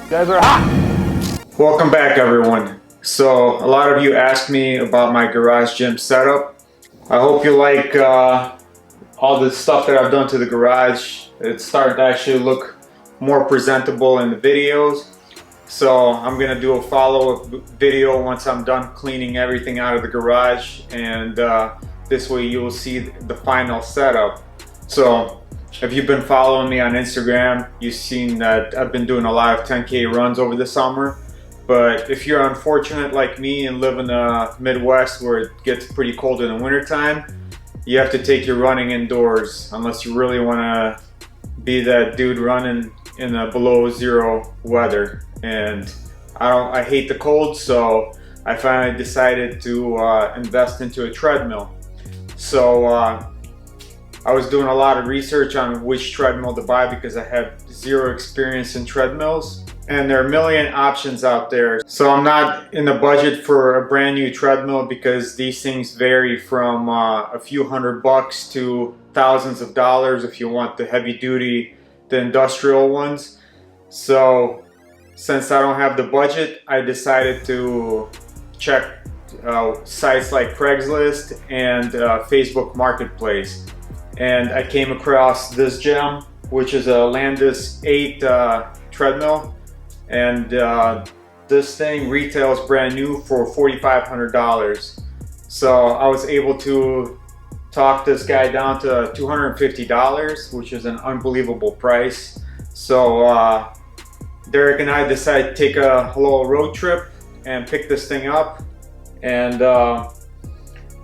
guys are hot! Welcome back, everyone. So a lot of you asked me about my garage gym setup. I hope you like all the stuff that I've done to the garage. It's starting to actually look more presentable in the videos. So I'm gonna do a follow-up video once I'm done cleaning everything out of the garage, and this way you will see the final setup. So if you've been following me on Instagram, you've seen that I've been doing a lot of 10K runs over the summer. But if you're unfortunate like me and live in the Midwest where it gets pretty cold in the wintertime, you have to take your running indoors unless you really want to be that dude running in a below zero weather. And I hate the cold, so I finally decided to invest into a treadmill. So I was doing a lot of research on which treadmill to buy because I have zero experience in treadmills, and there are a million options out there. So I'm not in the budget for a brand new treadmill because these things vary from a few $100 to thousands of dollars if you want the heavy duty, the industrial ones. So since I don't have the budget, I decided to check sites like Craigslist and Facebook Marketplace. And I came across this gem, which is a Lanice L8 Treadmill. And this thing retails brand new for $4,500. So I was able to talk this guy down to $250, which is an unbelievable price. So Derek and I decided to take a little road trip and pick this thing up, and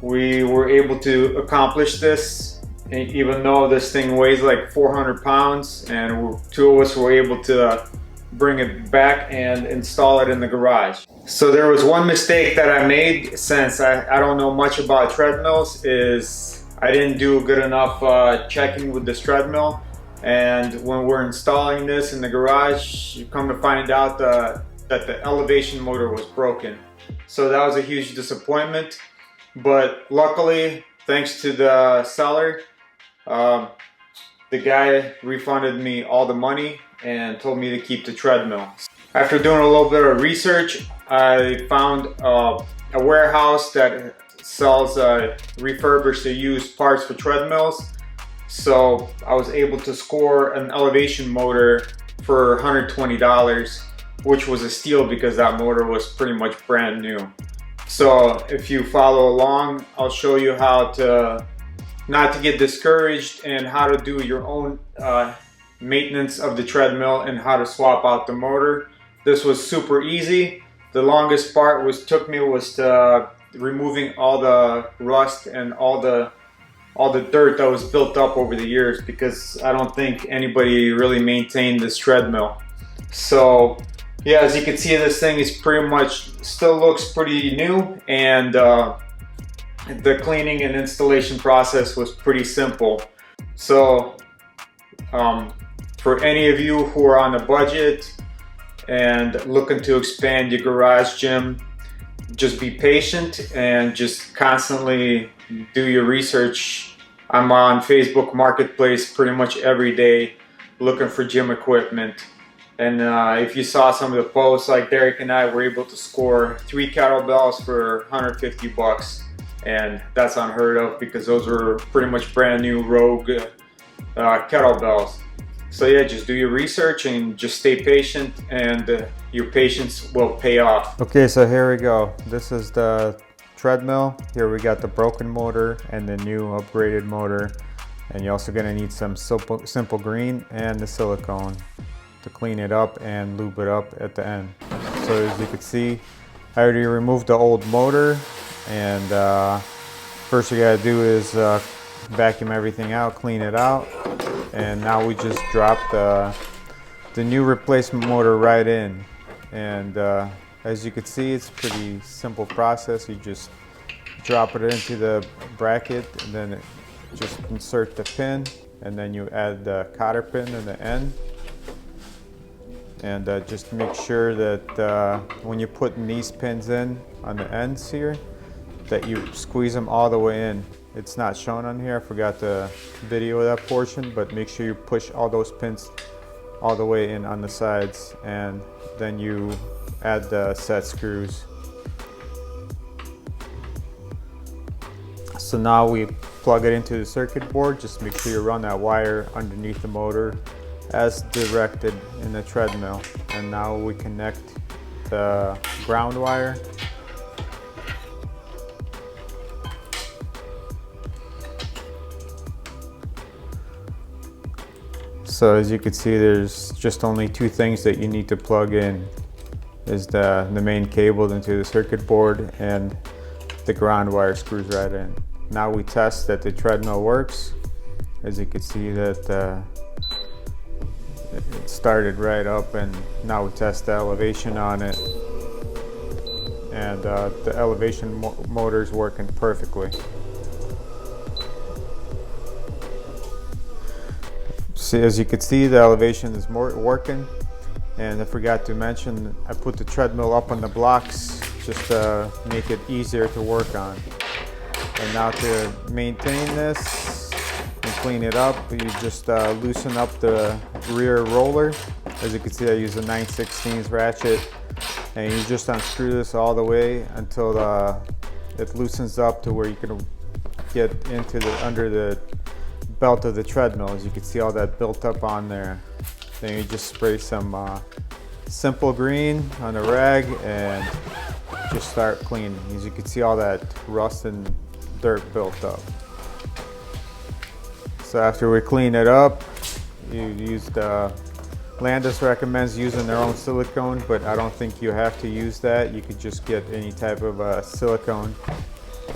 we were able to accomplish this, even though this thing weighs like 400 pounds, and two of us were able to bring it back and install it in the garage. So there was one mistake that I made, since I don't know much about treadmills, is I didn't do good enough checking with this treadmill. And when we're installing this in the garage, you come to find out that the elevation motor was broken. So that was a huge disappointment. But luckily, thanks to the seller, the guy refunded me all the money and told me to keep the treadmill. After doing a little bit of research, I found a warehouse that sells refurbished or used parts for treadmills. So I was able to score an elevation motor for $120, which was a steal because that motor was pretty much brand new. So if you follow along, I'll show you how to not to get discouraged and how to do your own maintenance of the treadmill and how to swap out the motor. This was super easy. The longest part took me removing all the rust and all the dirt that was built up over the years, because I don't think anybody really maintained this treadmill. So yeah, as you can see, this thing is pretty much still looks pretty new, and the cleaning and installation process was pretty simple. So for any of you who are on a budget and looking to expand your garage gym, just be patient and just constantly do your research. I'm on Facebook Marketplace pretty much every day looking for gym equipment. And if you saw some of the posts, like Derek and I were able to score 3 kettlebells for $150. And that's unheard of because those were pretty much brand new Rogue kettlebells. So yeah, just do your research and just stay patient, and your patience will pay off. Okay, so here we go. This is the treadmill. Here we got the broken motor and the new upgraded motor. And you're also gonna need some simple green and the silicone to clean it up and lube it up at the end. So as you can see, I already removed the old motor, and first you gotta do is vacuum everything out, clean it out, and now we just drop the new replacement motor right in. And as you can see, it's a pretty simple process. You just drop it into the bracket, and then just insert the pin, and then you add the cotter pin in the end. And just make sure that when you're putting these pins in on the ends here, that you squeeze them all the way in. It's not shown on here, I forgot to video that portion, but make sure you push all those pins all the way in on the sides, and then you add the set screws. So now we plug it into the circuit board. Just make sure you run that wire underneath the motor as directed in the treadmill. And now we connect the ground wire. So as you can see, there's just only two things that you need to plug in. Is the main cable into the circuit board, and the ground wire screws right in. Now we test that the treadmill works. As you can see that it started right up, and now we test the elevation on it, and the elevation motor is working perfectly. See, as you can see, the elevation is working. And I forgot to mention, I put the treadmill up on the blocks just to make it easier to work on. And now to maintain this and clean it up, you just loosen up the rear roller. As you can see, I use a 9/16 ratchet, and you just unscrew this all the way until it loosens up to where you can get into under the belt of the treadmill. As you can see, all that built up on there. Then you just spray some simple green on a rag and just start cleaning. As you can see, all that rust and dirt built up. So after we clean it up, you use Lanice recommends using their own silicone, but I don't think you have to use that. You could just get any type of silicone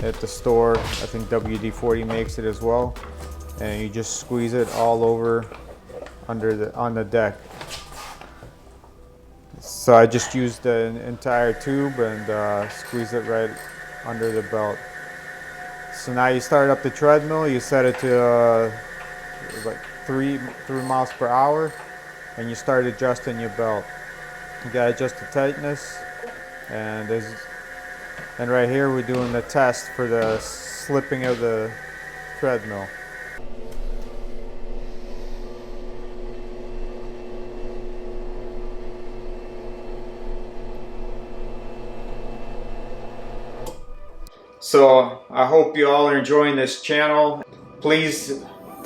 at the store. I think WD-40 makes it as well. And you just squeeze it all over on the deck. So I just used the entire tube and squeeze it right under the belt. So now you start up the treadmill, you set it to like 3 miles per hour, and you start adjusting your belt. You gotta adjust the tightness, and right here we're doing the test for the slipping of the treadmill. So I hope you all are enjoying this channel. Please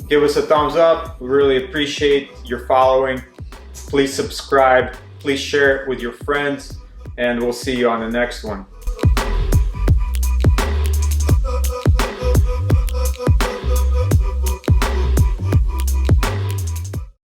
give us a thumbs up. We really appreciate your following. Please subscribe. Please share it with your friends, and we'll see you on the next one.